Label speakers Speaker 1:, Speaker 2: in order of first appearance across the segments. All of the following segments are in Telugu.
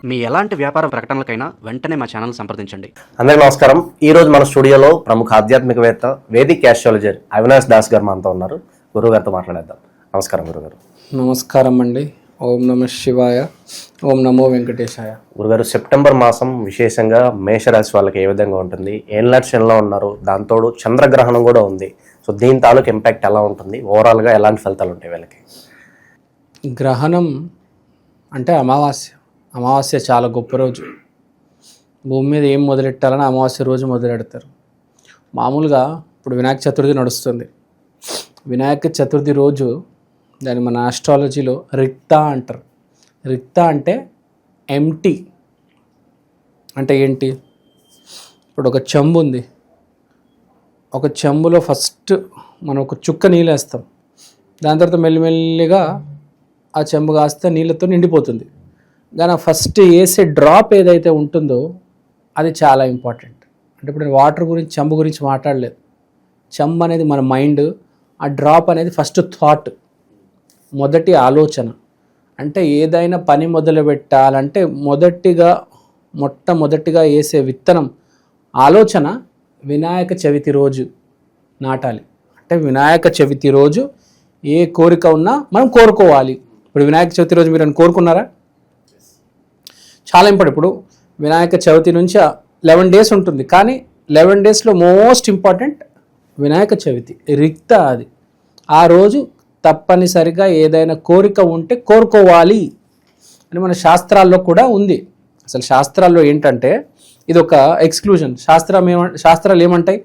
Speaker 1: మీ ఎలాంటి వ్యాపార ప్రకటనలకైనా వెంటనే మా ఛానల్ సంప్రదించండి.
Speaker 2: అందరికీ నమస్కారం. ఈ రోజు మన స్టూడియోలో ప్రముఖ ఆధ్యాత్మికవేత్త వేదిక్ ఆస్ట్రాలజర్ అవినాష్ దాస్ గారు మనతో ఉన్నారు. గురువుగారితో మాట్లాడేద్దాం. నమస్కారం గురుగారు.
Speaker 3: నమస్కారం అండి. ఓం నమ శివాయ, ఓం నమో వెంకటేశాయ.
Speaker 2: గురుగారు, సెప్టెంబర్ మాసం విశేషంగా మేషరాశి వాళ్ళకి ఏ విధంగా ఉంటుంది? ఏళ్ళక్షణంలో ఉన్నారు, దాంతోడు చంద్రగ్రహణం కూడా ఉంది. సో దీని తాలూకు ఇంపాక్ట్ ఎలా ఉంటుంది? ఓవరాల్గా ఎలాంటి ఫలితాలు ఉంటాయి వీళ్ళకి?
Speaker 3: గ్రహణం అంటే అమావాస్య చాలా గొప్ప రోజు. భూమి మీద ఏం మొదలెట్టాలని అమావాస్య రోజు మొదలెడతారు. మామూలుగా ఇప్పుడు వినాయక చతుర్థి నడుస్తుంది. వినాయక చతుర్థి రోజు దాన్ని మన ఆస్ట్రాలజీలో రిక్త అంటారు. రిక్త అంటే ఎంటీ. అంటే ఏంటి? ఇప్పుడు ఒక చెంబు ఉంది. ఒక చెంబులో ఫస్ట్ మనం ఒక చుక్క నీళ్ళు వేస్తాం. దాని తర్వాత మెల్లిమెల్లిగా ఆ చెంబు కాస్త నీళ్ళతో నిండిపోతుంది. కానీ ఆ ఫస్ట్ వేసే డ్రాప్ ఏదైతే ఉంటుందో అది చాలా ఇంపార్టెంట్. అంటే ఇప్పుడు నేను వాటర్ గురించి, చెంబు గురించి మాట్లాడలేదు. చెంబు అనేది మన మైండ్, ఆ డ్రాప్ అనేది ఫస్ట్ థాట్, మొదటి ఆలోచన. అంటే ఏదైనా పని మొదలు పెట్టాలంటే మొట్టమొదటిగా వేసే విత్తనం ఆలోచన వినాయక చవితి రోజు నాటాలి. అంటే వినాయక చవితి రోజు ఏ కోరిక ఉన్నా మనం కోరుకోవాలి. ఇప్పుడు వినాయక చవితి రోజు మీరు కోరుకున్నారా? చాలా ఇంపార్టెంట్. ఇప్పుడు వినాయక చవితి నుంచి 11 డేస్ ఉంటుంది, కానీ 11 డేస్లో మోస్ట్ ఇంపార్టెంట్ వినాయక చవితి రిక్త. అది ఆ రోజు తప్పనిసరిగా ఏదైనా కోరిక ఉంటే కోరుకోవాలి అని మన శాస్త్రాల్లో కూడా ఉంది. అసలు శాస్త్రాల్లో ఏంటంటే ఇది ఒక ఎక్స్క్లూజన్. శాస్త్రాలు ఏమంటాయి?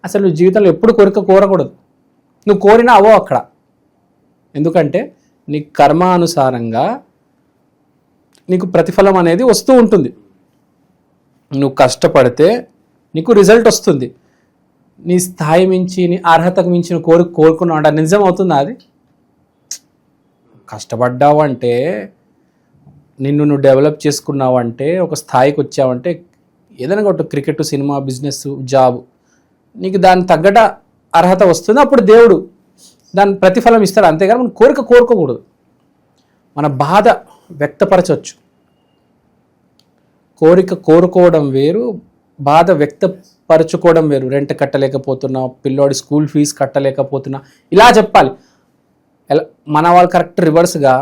Speaker 3: అసలు నువ్వు జీవితంలో ఎప్పుడు కోరిక కోరకూడదు. నువ్వు కోరినా అవో అక్కడ. ఎందుకంటే నీ కర్మానుసారంగా నీకు ప్రతిఫలం అనేది వస్తూ ఉంటుంది. నువ్వు కష్టపడితే నీకు రిజల్ట్ వస్తుంది. నీ స్థాయి మించి, నీ అర్హతకు మించిన కోరుకున్నావు అంటే నిజం అవుతుందా? అది కష్టపడ్డావు అంటే, నిన్ను నువ్వు డెవలప్ చేసుకున్నావంటే, ఒక స్థాయికి వచ్చావంటే, ఏదైనా ఒకటి క్రికెట్, సినిమా, బిజినెస్, జాబ్, నీకు దాని తగ్గట అర్హత వస్తుంది. అప్పుడు దేవుడు దాని ప్రతిఫలం ఇస్తాడు. అంతేగాని మనం కోరుకోకూడదు. మన బాధ వ్యక్తపరచవచ్చు. కోరుకోవడం వేరు, బాధ వ్యక్తపరచుకోవడం వేరు. రెంట్ కట్టలేకపోతున్నా, పిల్లోడి స్కూల్ ఫీజు కట్టలేకపోతున్నా, ఇలా చెప్పాలి. మన వాళ్ళు కరెక్ట్ రివర్స్గా,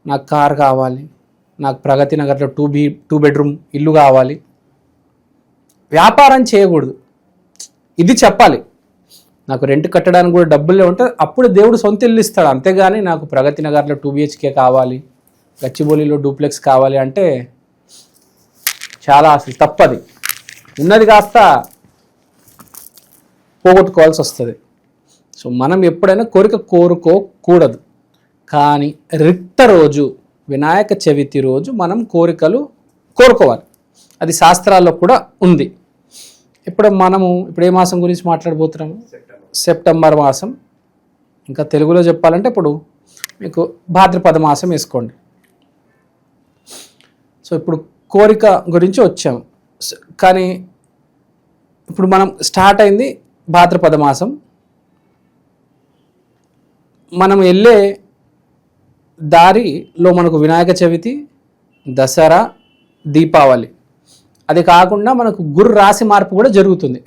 Speaker 3: నాకు కార్ కావాలి, నాకు ప్రగతి నగర్లో 2 బెడ్రూమ్ ఇల్లు కావాలి. వ్యాపారం చేయకూడదు, ఇది చెప్పాలి. నాకు రెంట్ కట్టడానికి కూడా డబ్బులే ఉంటే అప్పుడు దేవుడు సొంత ఇల్లు ఇస్తాడు. అంతేగాని నాకు ప్రగతి నగర్లో 2 BHK కావాలి, గచ్చిబౌలిలో డూప్లెక్స్ కావాలి అంటే చాలా అసలు తప్పది. ఉన్నది కాస్త పోగొట్టుకోవాల్సి వస్తుంది. సో మనం ఎప్పుడైనా కోరుకోకూడదు. కానీ రిక్త రోజు, వినాయక చవితి రోజు మనం కోరికలు కోరుకోవాలి. అది శాస్త్రాల్లో కూడా ఉంది. ఇప్పుడు ఏ మాసం గురించి మాట్లాడబోతున్నాము? సెప్టెంబర్ మాసం. ఇంకా తెలుగులో చెప్పాలంటే ఇప్పుడు మీకు భాద్రపద మాసం వేసుకోండి. సో ఇప్పుడు కోరిక గురించి వచ్చాము. కానీ ఇప్పుడు మనం స్టార్ట్ అయింది భాద్రపద మాసం. మనం వెళ్ళే దారిలో మనకు వినాయక చవితి, దసరా, దీపావళి, అది కాకుండా మనకు గురు రాశి మార్పు కూడా జరుగుతుంది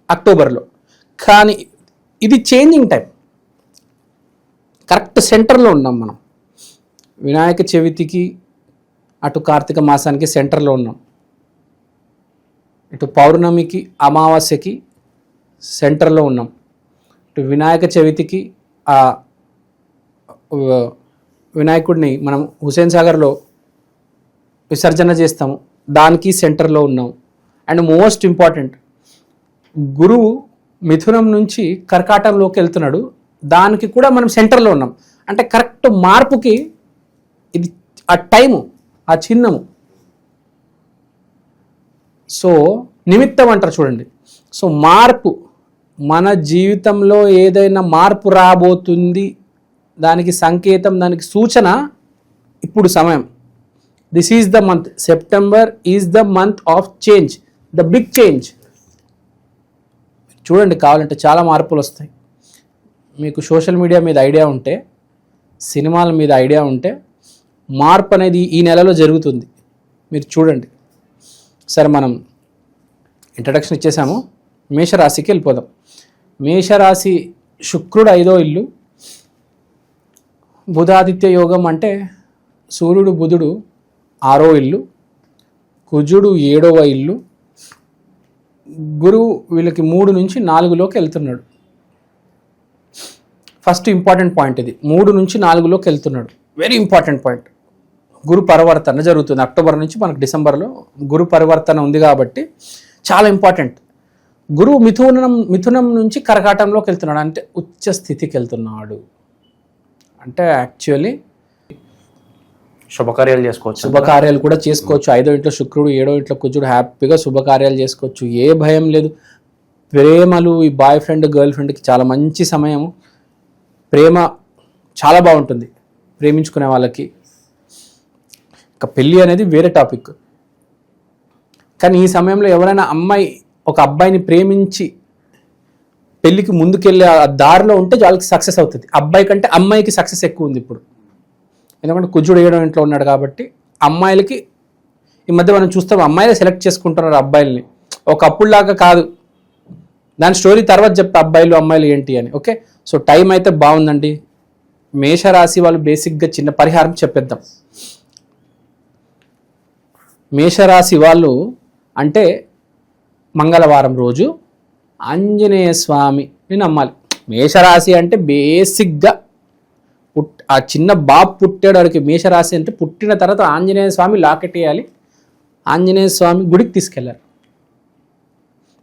Speaker 3: అక్టోబర్లో. కానీ ఇది చేంజింగ్ టైం. కరెక్ట్ సెంటర్లో ఉన్నాం మనం. వినాయక చవితికి, అటు కార్తీక మాసానికి సెంటర్లో ఉన్నాం. ఇటు పౌర్ణమికి, అమావాస్యకి సెంటర్లో ఉన్నాం. ఇటు వినాయక చవితికి ఆ వినాయకుడిని మనం హుసేన్ సాగర్లో విసర్జన చేస్తాము, దానికి సెంటర్లో ఉన్నాం. అండ్ మోస్ట్ ఇంపార్టెంట్, గురువు మిథునం నుంచి కర్కాటంలోకి వెళ్తున్నాడు, దానికి కూడా మనం సెంటర్లో ఉన్నాం. అంటే కరెక్ట్ మార్పుకి ఇది ఆ టైము, ఆ చిహ్నము. సో నిమిత్తం అంటారు చూడండి. సో మార్పు, మన జీవితంలో ఏదైనా మార్పు రాబోతుంది, దానికి సంకేతం, దానికి సూచన ఇప్పుడు సమయం. This is the month. September is the month of change, the big change. చూడండి, కావాలంటే చాలా మార్పులు వస్తాయి. మీకు సోషల్ మీడియా మీద ఐడియా ఉంటే, సినిమాల మీద ఐడియా ఉంటే, మార్పు అనేది ఈ నెలలో జరుగుతుంది. మీరు చూడండి. సరే, మనం ఇంట్రడక్షన్ ఇచ్చేసాము. మేషరాశికి వెళ్ళిపోదాం. మేషరాశి శుక్రుడు 5వ ఇల్లు, బుధాదిత్య యోగం అంటే సూర్యుడు బుధుడు 6వ ఇల్లు, కుజుడు 7వ ఇల్లు, గురువు వీళ్ళకి 3 నుంచి 4లోకి వెళ్తున్నాడు. ఫస్ట్ ఇంపార్టెంట్ పాయింట్ ఇది, 3 నుంచి 4లోకి వెళ్తున్నాడు. Very important point. గురు పరివర్తన జరుగుతుంది అక్టోబర్ నుంచి మనకు డిసెంబర్లో గురు పరివర్తన ఉంది కాబట్టి చాలా ఇంపార్టెంట్. గురువు మిథునం నుంచి కర్కాటంలోకి వెళ్తున్నాడు, అంటే ఉచ్చ స్థితికి వెళ్తున్నాడు. అంటే యాక్చువల్లీ
Speaker 2: శుభకార్యాలు చేసుకోవచ్చు,
Speaker 3: శుభకార్యాలు కూడా చేసుకోవచ్చు. 5వ ఇంట్లో శుక్రుడు, 7వ ఇంట్లో కుజుడు, హ్యాపీగా శుభకార్యాలు చేసుకోవచ్చు. ఏ భయం లేదు. ప్రేమలు, ఈ బాయ్ ఫ్రెండ్ గర్ల్ ఫ్రెండ్కి చాలా మంచి సమయము. ప్రేమ చాలా బాగుంటుంది ప్రేమించుకునే వాళ్ళకి. ఇక పెళ్ళి అనేది వేరే టాపిక్. కానీ ఈ సమయంలో ఎవరైనా అమ్మాయి ఒక అబ్బాయిని ప్రేమించి పెళ్ళికి ముందుకెళ్ళే ఆ దారిలో ఉంటే వాళ్ళకి సక్సెస్ అవుతుంది. అబ్బాయి కంటే అమ్మాయికి సక్సెస్ ఎక్కువ ఉంది ఇప్పుడు. ఎందుకంటే కుజుడు 7వ ఇంట్లో ఉన్నాడు కాబట్టి అమ్మాయిలకి ఈ మధ్య మనం చూస్తాం, అమ్మాయిలే సెలెక్ట్ చేసుకుంటున్నారు అబ్బాయిల్ని. ఒకప్పుడులాగా కాదు. దాని స్టోరీ తర్వాత చెప్తా, అబ్బాయిలు అమ్మాయిలు ఏంటి అని. ఓకే, సో టైం అయితే బాగుందండి. మేషరాశి వాళ్ళు బేసిక్గా చిన్న పరిహారం చెప్పేద్దాం. మేషరాశి వాళ్ళు అంటే మంగళవారం రోజు ఆంజనేయ స్వామిని నమ్మాలి. మేషరాశి అంటే బేసిక్గా ఆ చిన్న బాబు పుట్టాడు వాడికి మేషరాశి అంటే పుట్టిన తర్వాత ఆంజనేయ స్వామి లాకెట్ వేయాలి, ఆంజనేయ స్వామి గుడికి తీసుకెళ్ళారు.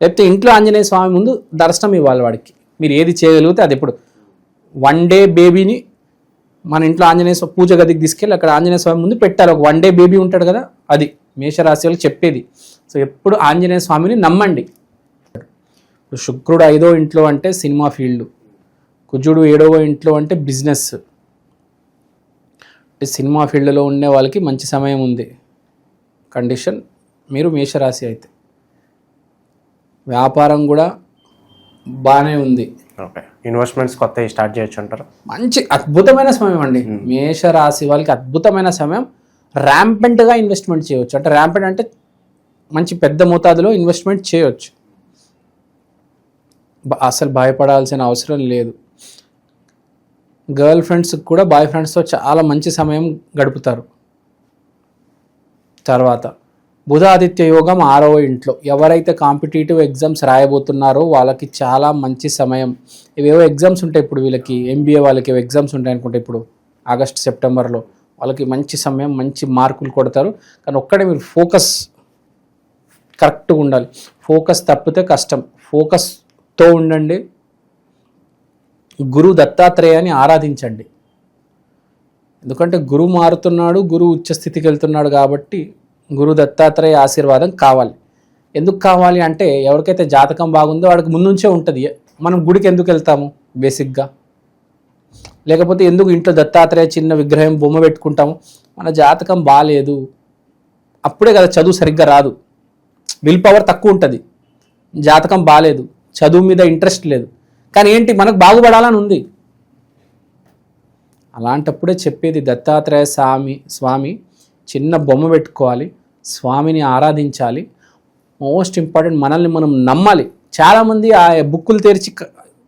Speaker 3: లేకపోతే ఇంట్లో ఆంజనేయ స్వామి ముందు దర్శనం ఇవ్వాలి వాడికి. మీరు ఏది చేయగలిగితే అది. ఇప్పుడు 1 డే బేబీని మన ఇంట్లో ఆంజనేయ స్వామి పూజ గదికి తీసుకెళ్ళి అక్కడ ఆంజనేయ స్వామి ముందు పెట్టాలి. ఒక 1 డే బేబీ ఉంటాడు కదా, అది మేషరాశి వాళ్ళకి చెప్పేది. సో ఎప్పుడు ఆంజనేయ స్వామిని నమ్మండి. ఇప్పుడు శుక్రుడు 5వ ఇంట్లో అంటే సినిమా ఫీల్డ్, కుజుడు 7వ ఇంట్లో అంటే బిజినెస్. అంటే సినిమా ఫీల్డ్లో ఉండే వాళ్ళకి మంచి సమయం ఉంది. కండిషన్ మీరు మేషరాశి అయితే. వ్యాపారం కూడా బాగానే ఉంది.
Speaker 2: ఓకే, ఇన్వెస్ట్మెంట్స్ కొత్త స్టార్ట్ చేయొచ్చు అంటారు.
Speaker 3: మంచి అద్భుతమైన సమయం అండి. మేషరాశి వాళ్ళకి అద్భుతమైన సమయం. ర్యాంపెంట్గా ఇన్వెస్ట్మెంట్ చేయవచ్చు. అంటే ర్యాంపెంట్ అంటే మంచి పెద్ద మోతాదులో ఇన్వెస్ట్మెంట్ చేయవచ్చు. అసలు భయపడాల్సిన అవసరం లేదు. గర్ల్ ఫ్రెండ్స్కి కూడా బాయ్ ఫ్రెండ్స్తో చాలా మంచి సమయం గడుపుతారు. తర్వాత బుధాదిత్య యోగం 6వ ఇంట్లో. ఎవరైతే కాంపిటేటివ్ ఎగ్జామ్స్ రాయబోతున్నారో వాళ్ళకి చాలా మంచి సమయం. ఇవేవో ఎగ్జామ్స్ ఉంటాయి ఇప్పుడు వీళ్ళకి, ఎంబీఏ వాళ్ళకి ఎగ్జామ్స్ ఉంటాయి అనుకుంటే ఇప్పుడు ఆగస్ట్ సెప్టెంబర్లో. వాళ్ళకి మంచి సమయం, మంచి మార్కులు కొడతారు. కానీ ఒక్కడే మీరు ఫోకస్ కరెక్ట్గా ఉండాలి. ఫోకస్ తప్పితే కష్టం. ఫోకస్తో ఉండండి. గురు దత్తాత్రేయాన్ని ఆరాధించండి. ఎందుకంటే గురువు మారుతున్నాడు, గురువు ఉచ్చస్థితికి వెళ్తున్నాడు కాబట్టి గురు దత్తాత్రేయ ఆశీర్వాదం కావాలి. ఎందుకు కావాలి అంటే ఎవరికైతే జాతకం బాగుందో వాడికి ముందుంచే ఉంటుంది. మనం గుడికి ఎందుకు వెళ్తాము బేసిక్గా, లేకపోతే ఎందుకు ఇంట్లో దత్తాత్రేయ చిన్న విగ్రహం బొమ్మ పెట్టుకుంటాము? మన జాతకం బాగాలేదు, అప్పుడే కదా చదువు సరిగ్గా రాదు, విల్ పవర్ తక్కువ ఉంటుంది, జాతకం బాగాలేదు, చదువు మీద ఇంట్రెస్ట్ లేదు. కానీ ఏంటి, మనకు బాగుపడాలని ఉంది. అలాంటప్పుడే చెప్పేది దత్తాత్రేయ స్వామి చిన్న బొమ్మ పెట్టుకోవాలి, స్వామిని ఆరాధించాలి. మోస్ట్ ఇంపార్టెంట్, మనల్ని మనం నమ్మాలి. చాలామంది ఆ బుక్కులు తెరిచి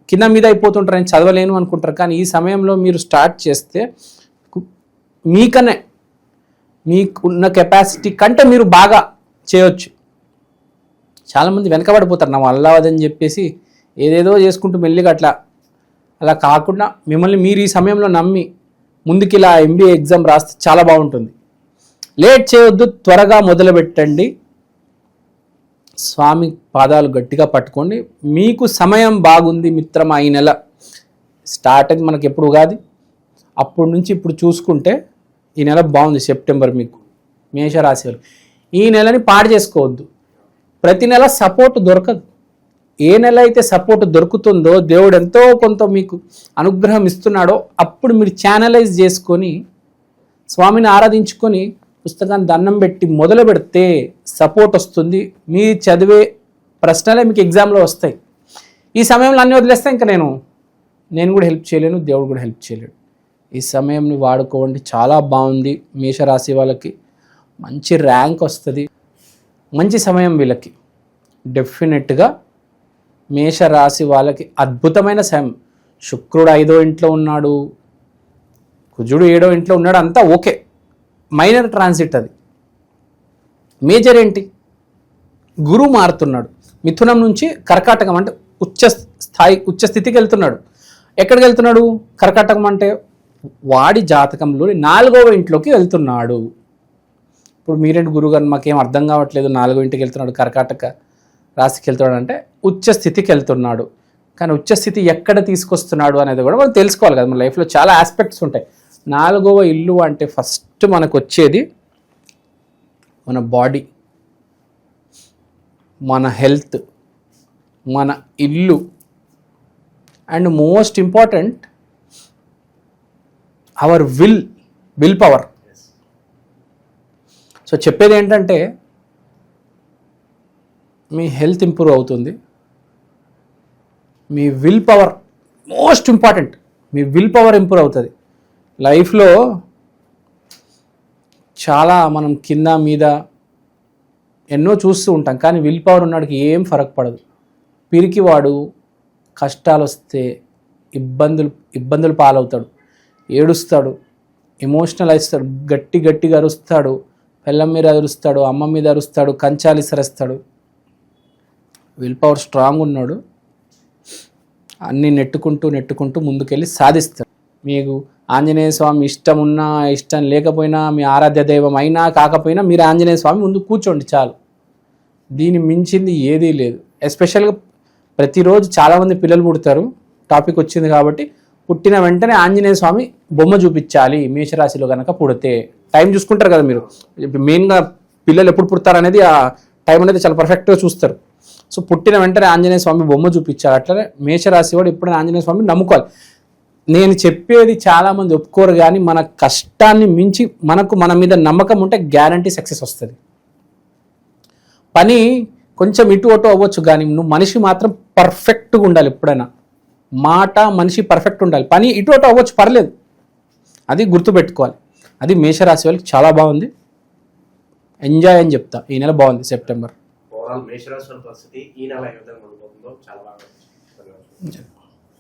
Speaker 3: కింద మీద అయిపోతుంటారు, నేను చదవలేను అనుకుంటారు. కానీ ఈ సమయంలో మీరు స్టార్ట్ చేస్తే మీకనే మీకున్న కెపాసిటీ కంటే మీరు బాగా చేయొచ్చు. చాలామంది వెనకబడిపోతారు, నా వల్ల అవ్వదని చెప్పేసి ఏదేదో చేసుకుంటూ మెల్లిగా అలా కాకుండా మిమ్మల్ని మీరు ఈ సమయంలో నమ్మి ముందుకి ఇలా ఎంబీఏ ఎగ్జామ్ రాస్తే చాలా బాగుంటుంది. లేట్ చేయొద్దు, త్వరగా మొదలుపెట్టండి. స్వామి పాదాలు గట్టిగా పట్టుకోండి. మీకు సమయం బాగుంది మిత్రమా. ఈ నెల స్టార్ట్ అయింది మనకి ఎప్పుడు ఉగాది, అప్పటి నుంచి ఇప్పుడు చూసుకుంటే ఈ నెల బాగుంది. సెప్టెంబర్ మీకు మేషరాశి వాళ్ళు ఈ నెలని పాడు చేసుకోవద్దు. ప్రతి నెల సపోర్ట్ దొరకదు. ఏ నెల అయితే సపోర్ట్ దొరుకుతుందో, దేవుడు ఎంతో కొంత మీకు అనుగ్రహం ఇస్తున్నాడో అప్పుడు మీరు ఛానలైజ్ చేసుకొని స్వామిని ఆరాధించుకొని పుస్తకాన్ని దండం పెట్టి మొదలు పెడితే సపోర్ట్ వస్తుంది. మీ చదివే ప్రశ్నలే మీకు ఎగ్జామ్లో వస్తాయి. ఈ సమయంలో అన్నీ వదిలేస్తే ఇంకా నేను కూడా హెల్ప్ చేయలేను, దేవుడు కూడా హెల్ప్ చేయలేడు. ఈ సమయంని వాడుకోండి, చాలా బాగుంది. మేషరాశి వాళ్ళకి మంచి ర్యాంక్ వస్తుంది, మంచి సమయం వీళ్ళకి. డెఫినెట్గా మేషరాశి వాళ్ళకి అద్భుతమైన సమయం. శుక్రుడు 5వ ఇంట్లో ఉన్నాడు, కుజుడు 7వ ఇంట్లో ఉన్నాడు, అంతా ఓకే. మైనర్ ట్రాన్సిట్ అది. మేజర్ ఏంటి? గురువు మారుతున్నాడు. మిథునం నుంచి కర్కాటకం అంటే ఉచ్చ స్థితికి వెళ్తున్నాడు. ఎక్కడికి వెళ్తున్నాడు? కర్కాటకం అంటే వాడి జాతకంలోని 4వ ఇంట్లోకి వెళ్తున్నాడు. ఇప్పుడు మీరేంటి గురుగారు మాకేం అర్థం కావట్లేదు, 4వ ఇంటికి వెళ్తున్నాడు, కర్కాటక రాశికి వెళ్తున్నాడు అంటే ఉచ్చ స్థితికి వెళ్తున్నాడు. కానీ ఉచ్చ స్థితి ఎక్కడ తీసుకొస్తున్నాడు అనేది కూడా మనం తెలుసుకోవాలి కదా. మన లైఫ్లో చాలా ఆస్పెక్ట్స్ ఉంటాయి. 4వ ఇల్లు అంటే ఫస్ట్ మనకు వచ్చేది మన బాడీ, మన హెల్త్, మన ఇల్లు, and most important our will power. So చెప్పేది ఏంటంటే మీ హెల్త్ ఇంప్రూవ్ అవుతుంది, మీ విల్ పవర్ మోస్ట్ ఇంపార్టెంట్, మీ విల్ పవర్ ఇంప్రూవ్ అవుతుంది. లైఫ్లో చాలా మనం కింద మీద ఎన్నో చూస్తూ ఉంటాం, కానీ విల్ పవర్ ఉన్నాడికి ఏం ఫరక్ పడదు. పిరికివాడు కష్టాలు వస్తే ఇబ్బందులు పాలవుతాడు, ఏడుస్తాడు, ఎమోషనల్ అవుతాడు, గట్టిగా అరుస్తాడు, పిల్లం మీద అరుస్తాడు, అమ్మ మీద అరుస్తాడు, కంచాలు ఇసరేస్తాడు. విల్ పవర్ స్ట్రాంగ్ ఉన్నాడు అన్నీ నెట్టుకుంటూ ముందుకెళ్ళి సాధిస్తాడు. మీకు ఆంజనేయ స్వామి ఇష్టం ఉన్నా ఇష్టం లేకపోయినా, మీ ఆరాధ్య దైవం అయినా కాకపోయినా, మీరు ఆంజనేయ స్వామి ముందు కూర్చోండి చాలు. దీని మించింది ఏదీ లేదు. ఎస్పెషల్గా ప్రతిరోజు చాలామంది పిల్లలు పుడతారు, టాపిక్ వచ్చింది కాబట్టి పుట్టిన వెంటనే ఆంజనేయ స్వామి బొమ్మ చూపించాలి. మేషరాశిలో కనుక పుడితే టైం చూసుకుంటారు కదా మీరు. మెయిన్గా పిల్లలు ఎప్పుడు పుడతారు అనేది ఆ టైం అనేది చాలా పర్ఫెక్ట్గా చూస్తారు. సో పుట్టిన వెంటనే ఆంజనేయ స్వామి బొమ్మ చూపించాలి. అట్లనే మేషరాశి వాడు ఎప్పుడైనా ఆంజనేయ స్వామిని నమ్ముకోవాలి. నేను చెప్పేది చాలామంది ఒప్పుకోరు, కానీ మన కష్టాన్ని మించి మన మీద నమ్మకం ఉంటే గ్యారంటీ సక్సెస్ వస్తుంది. పని కొంచెం ఇటు అటు అవ్వచ్చు, కానీ నువ్వు మనిషి మాత్రం పర్ఫెక్ట్గా ఉండాలి. ఎప్పుడైనా మాట మనిషి పర్ఫెక్ట్ ఉండాలి. పని ఇటు అటు అవ్వచ్చు, పర్లేదు, అది గుర్తుపెట్టుకోవాలి. అది మేషరాశి వాళ్ళకి చాలా బాగుంది. ఎంజాయ్ అని చెప్తా. ఈ నెల బాగుంది, సెప్టెంబర్.
Speaker 2: ఓవరాల్ మేషరాశి పరిస్థితి ఈ నెల ఏ విధంగా ఉండబోతుందో చాలా బాగా